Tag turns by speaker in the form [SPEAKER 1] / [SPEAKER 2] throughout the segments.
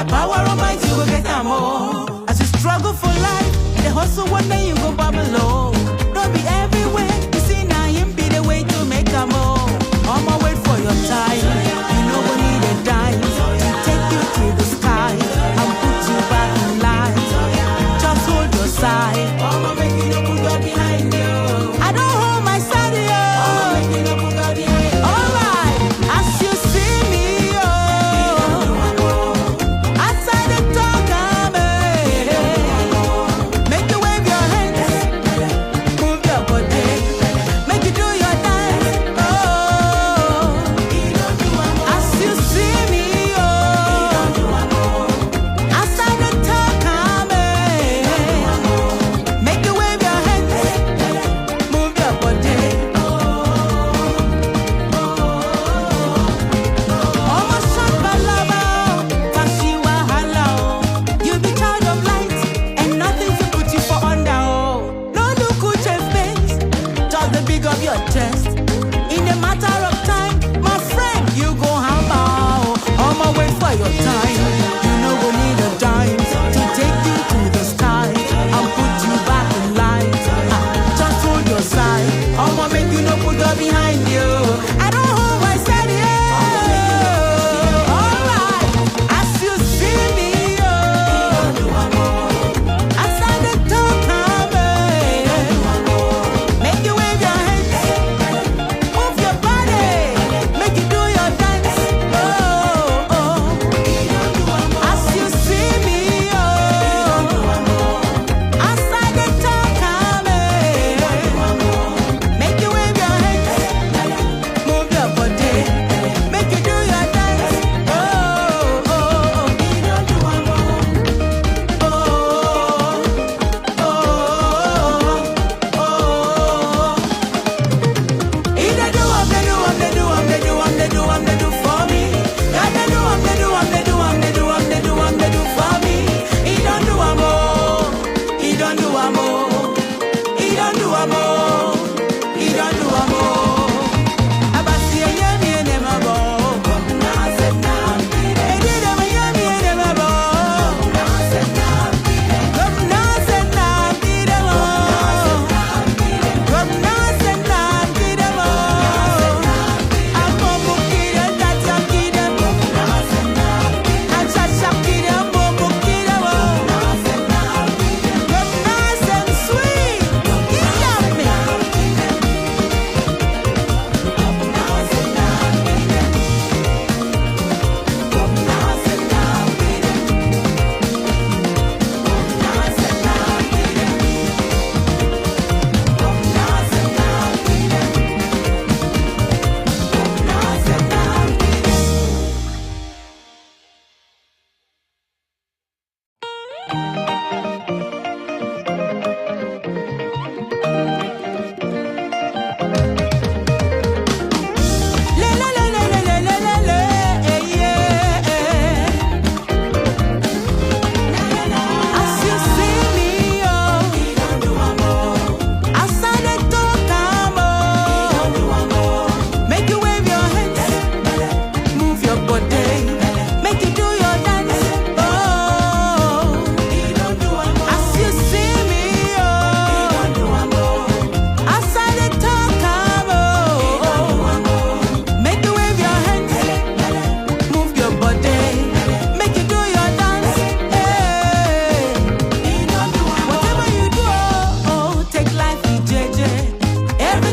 [SPEAKER 1] Power of might, you will get them all. As you struggle for life, the hustle one day you go bubble low. Don't be everywhere, you see now him be the way to make them all. I'ma wait for your time, you know we need a dime to take you to the sky and put you back in line. Just hold your side, I'ma make you no put God behind you. I don't hold my side, yo. I'ma make you no put God behind you. Alright, as you see me, of your chest. In a matter of time, my friend, you go hammer. I'ma wait for your time. You know we need a dime to take you to the sky and put you back in line. Just hold your side. I'ma make you no put her behind you. I don't hold my side, yeah. Alright, as you see me, I stand the talk, make you wave your hands. Move your body.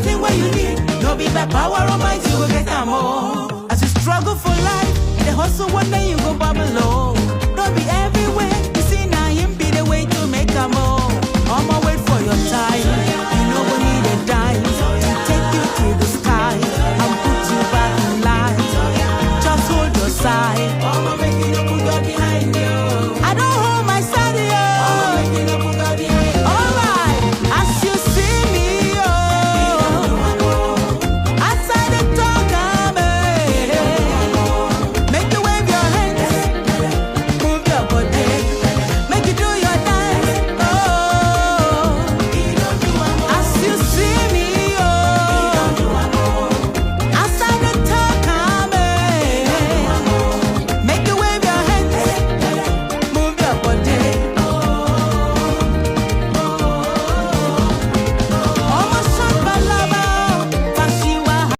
[SPEAKER 1] everything what you need. No be by power or might you go get them all. As you struggle for life, the hustle one day you go bubble low. No be every